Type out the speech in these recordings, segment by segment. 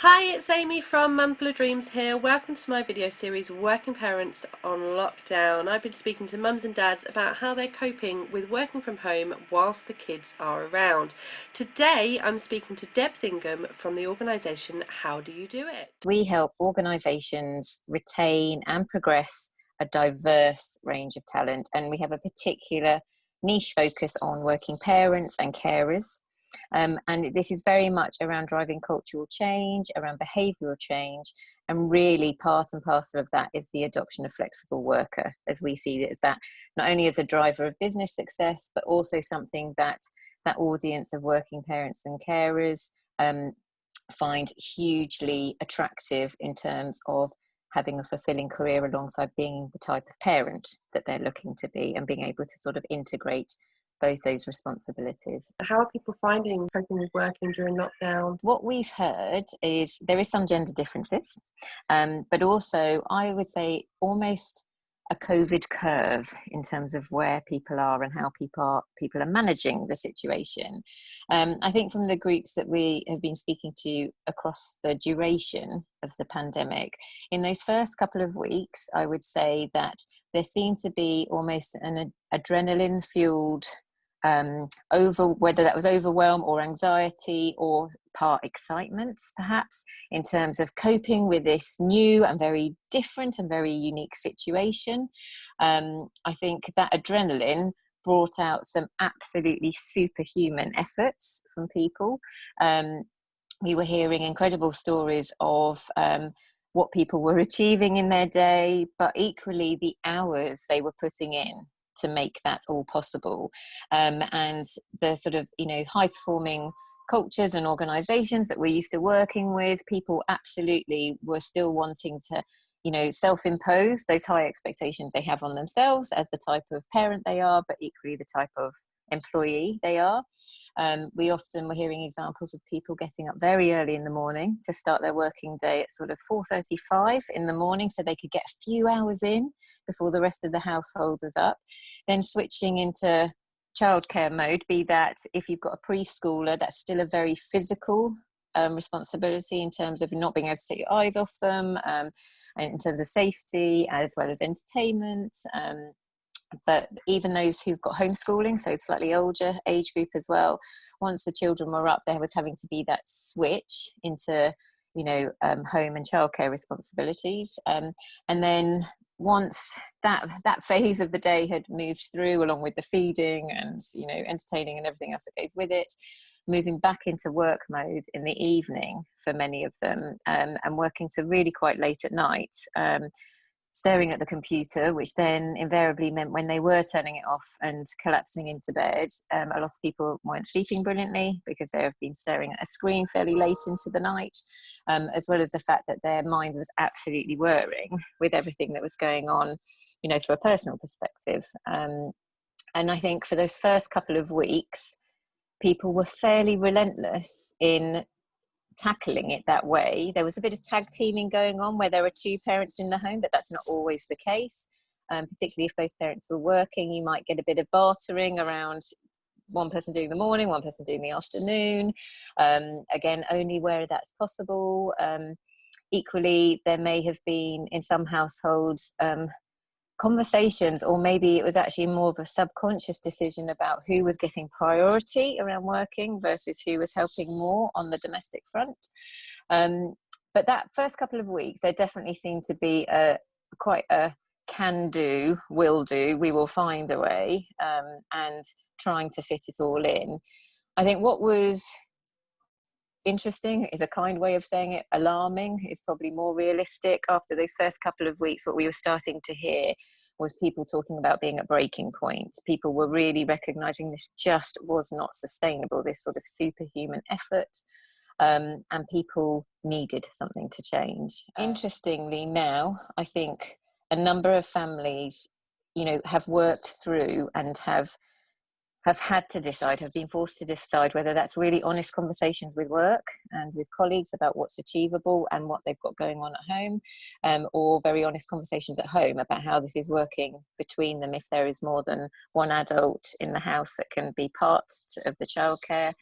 Hi, it's Amy from Mumful of Dreams here. Welcome to my video series, Working Parents on Lockdown. I've been speaking to mums and dads about how they're coping with working from home whilst the kids are around. Today, I'm speaking to Debs Ingham from the organisation How Do You Do It? We help organisations retain and progress a diverse range of talent, and we have a particular niche focus on working parents and carers. And this is very much around driving cultural change, around behavioural change, and really part and parcel of that is the adoption of flexible worker, as we see it as that not only as a driver of business success, but also something that that audience of working parents and carers find hugely attractive in terms of having a fulfilling career alongside being the type of parent that they're looking to be and being able to sort of integrate both those responsibilities. How are people finding coping with working during lockdown? What we've heard is there is some gender differences, but also I would say almost a COVID curve in terms of where people are and how people are managing the situation. I think from the groups that we have been speaking to across the duration of the pandemic, in those first couple of weeks, I would say that there seemed to be almost an adrenaline fueled whether that was overwhelm or anxiety or part excitement, perhaps, in terms of coping with this new and very different and very unique situation. I think that adrenaline brought out some absolutely superhuman efforts from people. We were hearing incredible stories of what people were achieving in their day, but equally the hours they were putting in to make that all possible. And the sort of, high performing cultures and organizations that we're used to working with, people absolutely were still wanting to, self-impose those high expectations they have on themselves as the type of parent they are, but equally the type of employee they are. We often were hearing examples of people getting up very early in the morning to start their working day at sort of 4:35 in the morning so they could get a few hours in before the rest of the household was up, then switching into childcare mode, be that if you've got a preschooler, that's still a very physical responsibility in terms of not being able to take your eyes off them, and in terms of safety as well as entertainment. But even those who've got homeschooling, so slightly older age group as well, once the children were up, there was having to be that switch into, home and childcare responsibilities. And then once that phase of the day had moved through, along with the feeding and, entertaining and everything else that goes with it, moving back into work mode in the evening for many of them, and working to really quite late at night. Staring at the computer, which then invariably meant when they were turning it off and collapsing into bed, a lot of people weren't sleeping brilliantly because they have been staring at a screen fairly late into the night, as well as the fact that their mind was absolutely whirring with everything that was going on, from a personal perspective. And I think for those first couple of weeks, people were fairly relentless in tackling it that way. There was a bit of tag teaming going on where there are two parents in the home, but that's not always the case. Particularly if both parents were working, you might get a bit of bartering around one person doing the morning, one person doing the afternoon. Again, only where that's possible. Equally, there may have been in some households conversations, or maybe it was actually more of a subconscious decision about who was getting priority around working versus who was helping more on the domestic front. But that first couple of weeks, there definitely seemed to be quite a can do, will do, we will find a way, and trying to fit it all in. I think what was interesting is a kind way of saying it. Alarming is probably more realistic. After those first couple of weeks, what we were starting to hear was people talking about being at breaking point. People were really recognizing this just was not sustainable, this sort of superhuman effort, and people needed something to change. Interestingly now, I think a number of families, have worked through and have had to decide, have been forced to decide whether that's really honest conversations with work and with colleagues about what's achievable and what they've got going on at home, or very honest conversations at home about how this is working between them if there is more than one adult in the house that can be part of the childcare.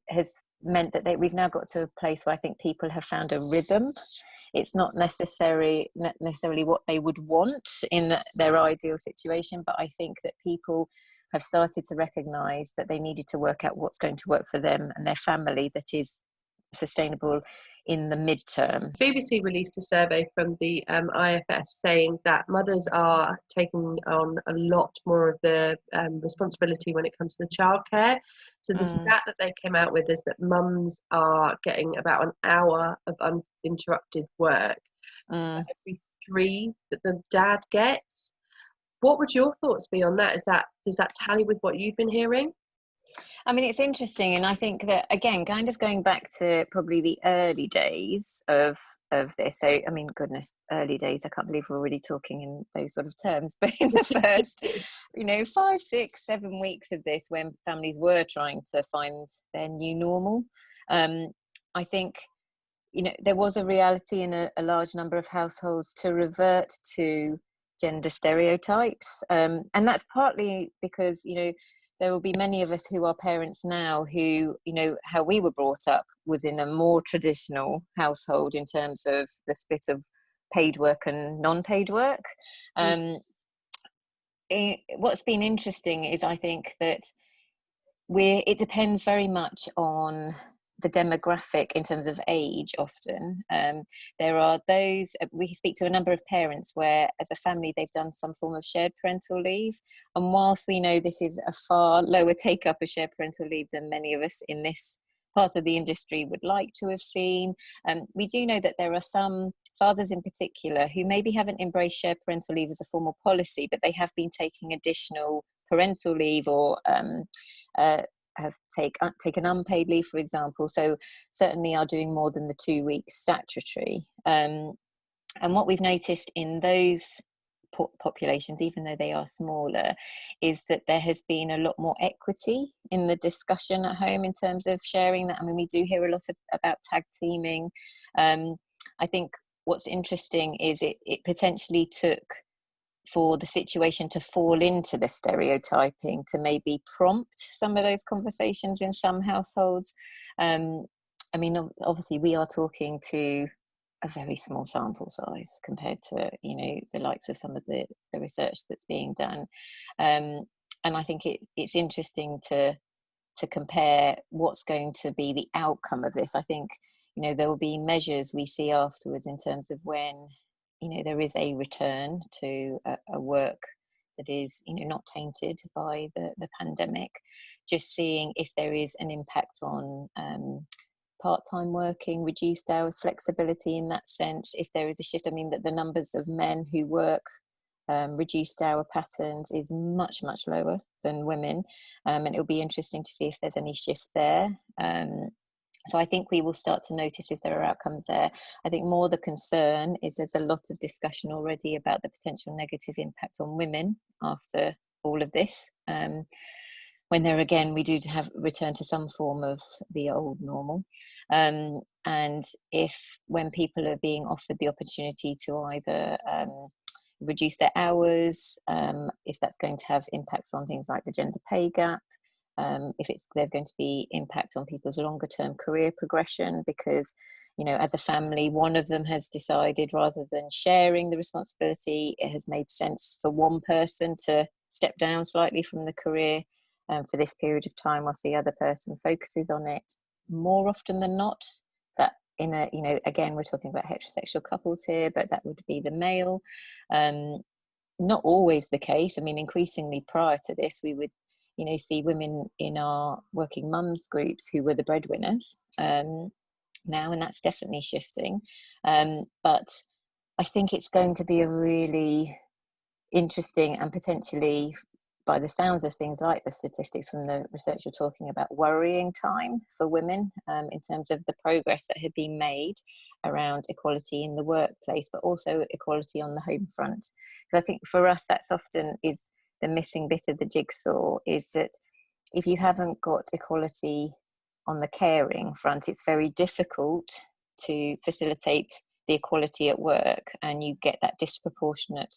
Has meant that we've now got to a place where I think people have found a rhythm. It's not necessarily what they would want in their ideal situation, but I think that people have started to recognise that they needed to work out what's going to work for them and their family that is sustainable in the midterm. BBC released a survey from the IFS saying that mothers are taking on a lot more of the responsibility when it comes to the childcare. So the stat that they came out with is that mums are getting about an hour of uninterrupted work for every 3 that the dad gets. What would your thoughts be on that? Does that tally with what you've been hearing? I mean, it's interesting, and I think that, again, kind of going back to probably the early days of this. So, I mean, goodness, early days, I can't believe we're already talking in those sort of terms. But in the first, 5, 6, 7 weeks of this, when families were trying to find their new normal, I think, there was a reality in a large number of households to revert to gender stereotypes. And that's partly because, there will be many of us who are parents now who, how we were brought up was in a more traditional household in terms of the split of paid work and non-paid work. What's been interesting is, I think, that it depends very much on the demographic in terms of age often. There are those, we speak to a number of parents where as a family they've done some form of shared parental leave, and whilst we know this is a far lower take up of shared parental leave than many of us in this part of the industry would like to have seen, we do know that there are some fathers in particular who maybe haven't embraced shared parental leave as a formal policy, but they have been taking additional parental leave or have taken unpaid leave, for example. So certainly are doing more than the 2 weeks statutory. And what we've noticed in those populations, even though they are smaller, is that there has been a lot more equity in the discussion at home in terms of sharing that. I mean, we do hear a lot about tag teaming. I think what's interesting is it potentially took for the situation to fall into the stereotyping to maybe prompt some of those conversations in some households. I mean, obviously we are talking to a very small sample size compared to, the likes of some of the research that's being done. And I think it's interesting to compare what's going to be the outcome of this. I think, there will be measures we see afterwards in terms of when there is a return to a work that is, not tainted by the pandemic, just seeing if there is an impact on part-time working, reduced hours, flexibility in that sense, if there is a shift. I mean, that the numbers of men who work reduced hour patterns is much, much lower than women. And it'll be interesting to see if there's any shift there. So I think we will start to notice if there are outcomes there. I think more the concern is there's a lot of discussion already about the potential negative impact on women after all of this. When there again, we do have return to some form of the old normal. And when people are being offered the opportunity to either reduce their hours, if that's going to have impacts on things like the gender pay gap, if there's going to be impact on people's longer term career progression, because as a family one of them has decided rather than sharing the responsibility, it has made sense for one person to step down slightly from the career for this period of time whilst the other person focuses on it. More often than not, that in a again, we're talking about heterosexual couples here, but that would be the male. Not always the case. I mean, increasingly prior to this we would see women in our working mums groups who were the breadwinners now, and that's definitely shifting. But I think it's going to be a really interesting and potentially, by the sounds of things like the statistics from the research you're talking about, worrying time for women in terms of the progress that had been made around equality in the workplace, but also equality on the home front. Because I think for us that's often is the missing bit of the jigsaw, is that if you haven't got equality on the caring front, it's very difficult to facilitate the equality at work, and you get that disproportionate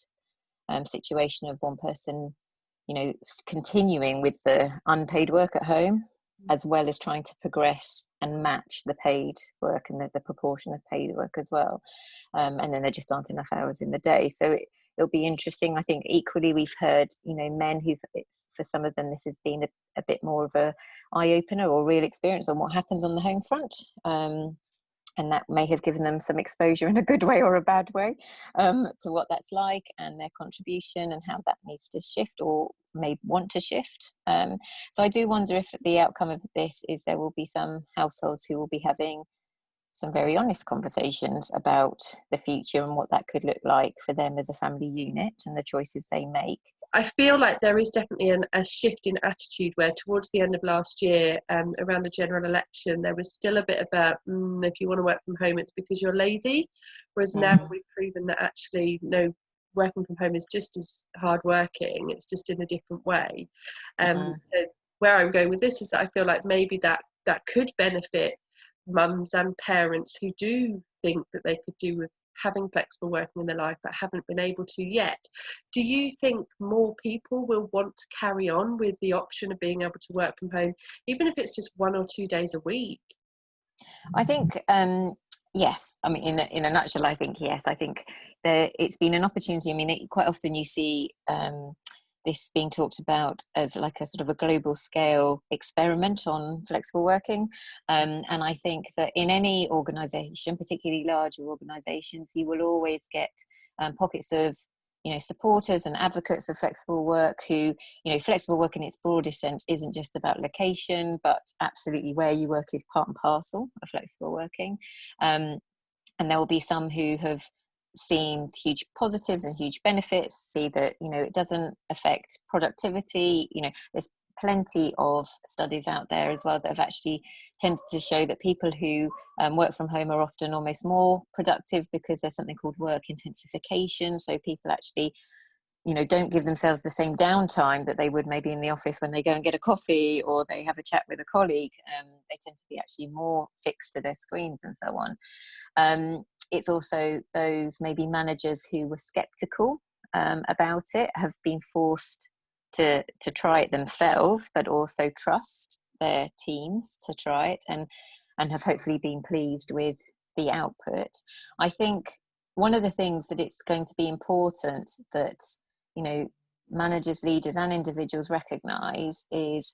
situation of one person continuing with the unpaid work at home as well as trying to progress and match the paid work and the proportion of paid work as well. And then there just aren't enough hours in the day. So it'll be interesting. I think equally we've heard, men for some of them, this has been a bit more of a eye-opener or real experience on what happens on the home front. And that may have given them some exposure in a good way or a bad way to what that's like and their contribution and how that needs to shift or may want to shift. So I do wonder if the outcome of this is there will be some households who will be having some very honest conversations about the future and what that could look like for them as a family unit and the choices they make. I feel like there is definitely a shift in attitude where towards the end of last year, around the general election, there was still a bit about if you want to work from home, it's because you're lazy. Whereas now we've proven that actually, no, working from home is just as hard working. It's just in a different way. So where I'm going with this is that I feel like maybe that could benefit mums and parents who do think that they could do with having flexible working in their life but haven't been able to yet. Do you think more people will want to carry on with the option of being able to work from home, even if it's just 1 or 2 days a week? I think yes. I mean, in a nutshell, I think yes. I think it's been an opportunity. I mean, quite often you see this being talked about as like a sort of a global scale experiment on flexible working. And I think that in any organisation, particularly larger organisations, you will always get pockets of supporters and advocates of flexible work who, flexible work in its broadest sense isn't just about location, but absolutely where you work is part and parcel of flexible working. And there will be some who have seen huge positives and huge benefits, see that it doesn't affect productivity. There's plenty of studies out there as well that have actually tended to show that people who work from home are often almost more productive because there's something called work intensification. So people actually don't give themselves the same downtime that they would maybe in the office when they go and get a coffee or they have a chat with a colleague. They tend to be actually more fixed to their screens and so on. It's also those maybe managers who were skeptical about it have been forced to try it themselves, but also trust their teams to try it and have hopefully been pleased with the output. I think one of the things that it's going to be important that managers, leaders and individuals recognise is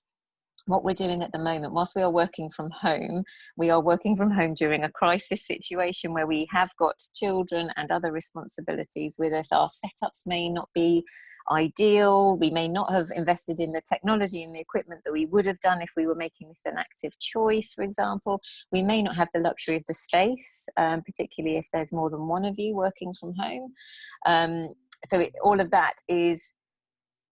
what we're doing at the moment. Whilst we are working from home, we are working from home during a crisis situation where we have got children and other responsibilities with us. Our setups may not be ideal. We may not have invested in the technology and the equipment that we would have done if we were making this an active choice, for example. We may not have the luxury of the space, particularly if there's more than one of you working from home. All of that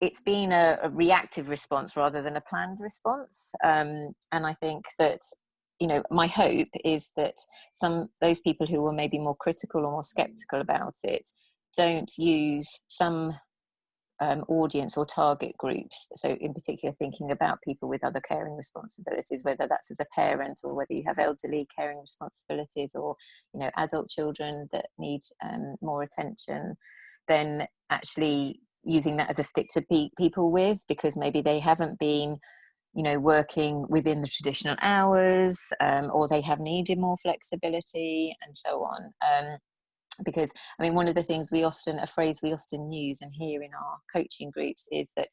it's been a reactive response rather than a planned response. And I think that, my hope is that those people who were maybe more critical or more skeptical about it don't use some audience or target groups. So in particular, thinking about people with other caring responsibilities, whether that's as a parent or whether you have elderly caring responsibilities or, adult children that need more attention, then actually using that as a stick to beat people with, because maybe they haven't been working within the traditional hours, or they have needed more flexibility and so on. Because I mean, one of the things a phrase we often use and hear in our coaching groups is that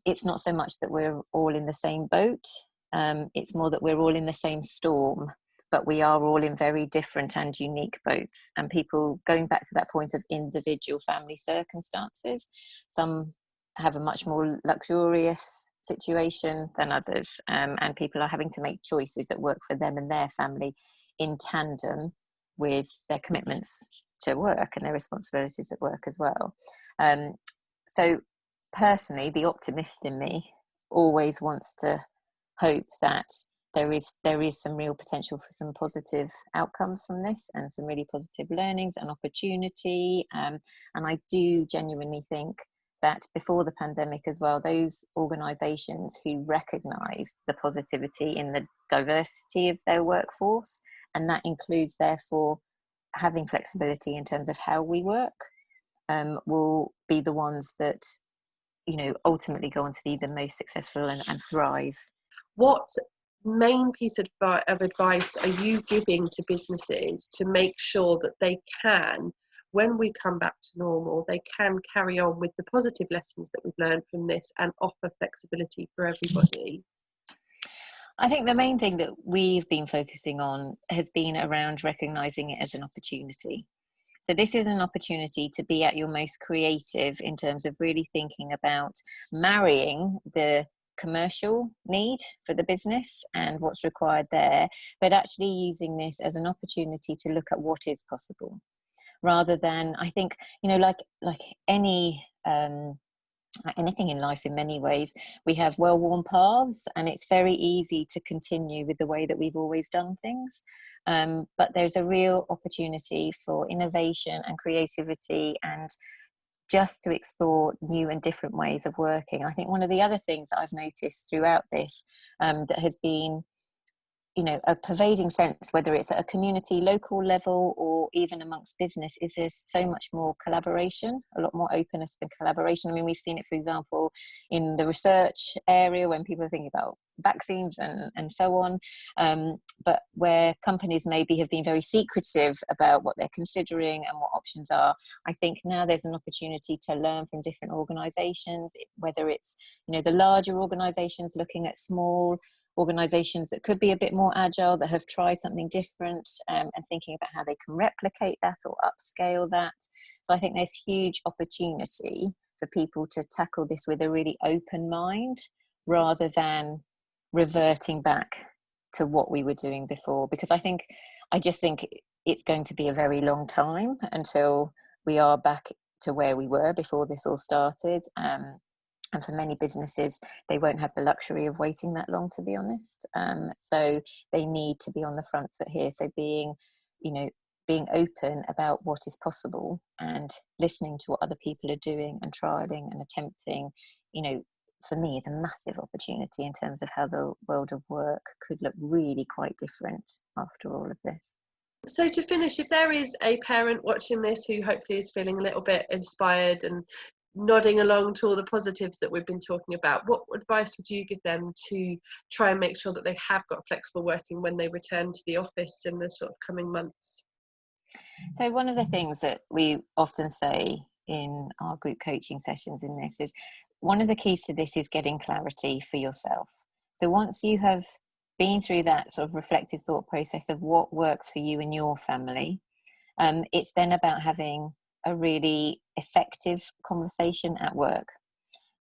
it's not so much that we're all in the same boat, it's more that we're all in the same storm, but we are all in very different and unique boats. And people, going back to that point of individual family circumstances, some have a much more luxurious situation than others, and people are having to make choices that work for them and their family in tandem with their commitments to work and their responsibilities at work as well. So personally, the optimist in me always wants to hope that there is some real potential for some positive outcomes from this and some really positive learnings and opportunity. And I do genuinely think that before the pandemic as well, those organisations who recognised the positivity in the diversity of their workforce, and that includes therefore having flexibility in terms of how we work, will be the ones that ultimately go on to be the most successful and thrive. What main piece of advice are you giving to businesses to make sure that they can, when we come back to normal, they can carry on with the positive lessons that we've learned from this and offer flexibility for everybody? I think the main thing that we've been focusing on has been around recognizing it as an opportunity. So this is an opportunity to be at your most creative in terms of really thinking about marrying the commercial need for the business and what's required there, but actually using this as an opportunity to look at what is possible, rather than, I think, like any anything in life, in many ways we have well-worn paths, and it's very easy to continue with the way that we've always done things, but there's a real opportunity for innovation and creativity and just to explore new and different ways of working. I think one of the other things that I've noticed throughout this, that has been, a pervading sense, whether it's at a community, local level, or even amongst business, is there's so much more collaboration, a lot more openness and collaboration. I mean, we've seen it, for example, in the research area when people are thinking about vaccines and so on, but where companies maybe have been very secretive about what they're considering and what options are. I think now there's an opportunity to learn from different organizations, whether it's, the larger organizations looking at small organizations that could be a bit more agile, that have tried something different, and thinking about how they can replicate that or upscale that. So I think there's huge opportunity for people to tackle this with a really open mind, rather than reverting back to what we were doing before, because I just think it's going to be a very long time until we are back to where we were before this all started. And for many businesses, they won't have the luxury of waiting that long, to be honest. So they need to be on the front foot here. So being open about what is possible and listening to what other people are doing and trialing and attempting, for me, is a massive opportunity in terms of how the world of work could look really quite different after all of this. So to finish, if there is a parent watching this who hopefully is feeling a little bit inspired and nodding along to all the positives that we've been talking about, what advice would you give them to try and make sure that they have got flexible working when they return to the office in the sort of coming months? So one of the things that we often say in our group coaching sessions in this is, one of the keys to this is getting clarity for yourself. So once you have been through that sort of reflective thought process of what works for you and your family, it's then about having a really effective conversation at work.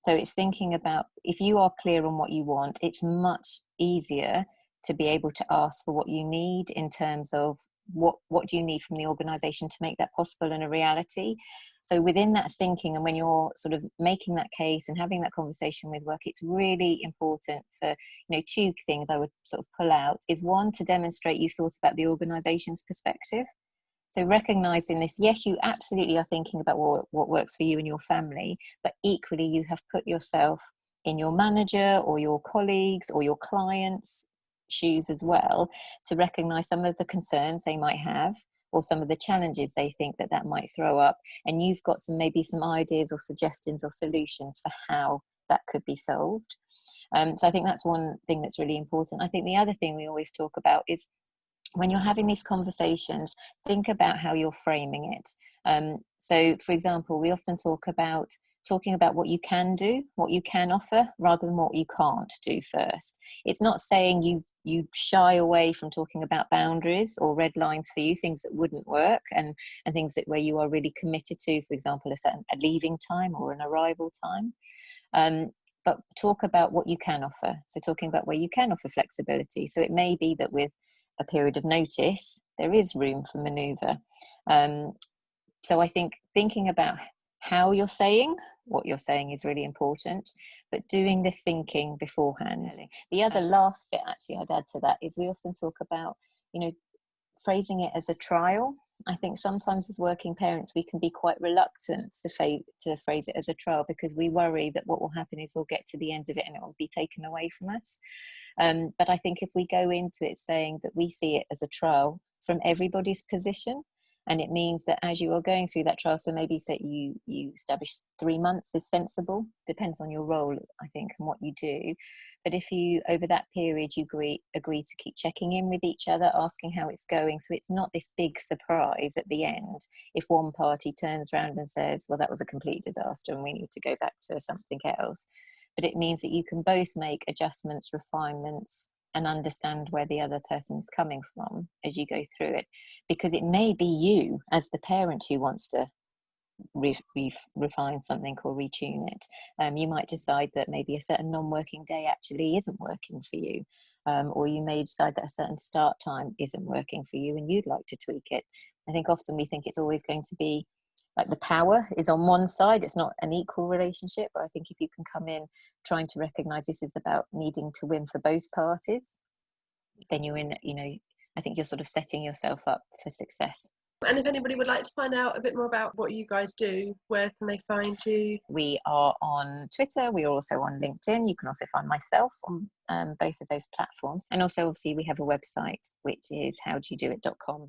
So it's thinking about, if you are clear on what you want, it's much easier to be able to ask for what you need in terms of what do you need from the organization to make that possible and a reality. So within that thinking, and when you're sort of making that case and having that conversation with work, it's really important for, two things I would sort of pull out is, one, to demonstrate you've thought about the organization's perspective. So recognizing this, yes, you absolutely are thinking about what works for you and your family, but equally you have put yourself in your manager or your colleagues or your clients' shoes as well, to recognize some of the concerns they might have or some of the challenges they think that might throw up. And you've got maybe some ideas or suggestions or solutions for how that could be solved. So I think that's one thing that's really important. I think the other thing we always talk about is, when you're having these conversations, think about how you're framing it. So, for example, we often talking about what you can do, what you can offer, rather than what you can't do first. It's not saying you shy away from talking about boundaries or red lines for you, things that wouldn't work, and things where you are really committed to, for example, a leaving time or an arrival time. But talk about what you can offer. So talking about where you can offer flexibility. So it may be that with a period of notice, there is room for manoeuvre. So I think thinking about how you're saying what you're saying is really important, but doing the thinking beforehand. The other last bit, actually, I'd add to that is, we often talk about, phrasing it as a trial. I think sometimes as working parents, we can be quite reluctant to phrase it as a trial, because we worry that what will happen is we'll get to the end of it and it will be taken away from us. But I think if we go into it saying that we see it as a trial from everybody's position, And it means that as you are going through that trial, so maybe say you establish 3 months is sensible, depends on your role, I think, and what you do. But if you, over that period, you agree to keep checking in with each other, asking how it's going, so it's not this big surprise at the end if one party turns around and says, well, that was a complete disaster and we need to go back to something else. But it means that you can both make adjustments, refinements, and understand where the other person's coming from as you go through it. Because it may be you as the parent who wants to refine something or retune it. You might decide that maybe a certain non-working day actually isn't working for you, or you may decide that a certain start time isn't working for you and you'd like to tweak it. I think often we think it's always going to be like the power is on one side, it's not an equal relationship. But I think if you can come in trying to recognize this is about needing to win for both parties, then you're in, I think you're sort of setting yourself up for success. And if anybody would like to find out a bit more about what you guys do, where can they find you? We are on Twitter. We are also on LinkedIn. You can also find myself on both of those platforms. And also, obviously, we have a website, which is howdoyoudoit.com.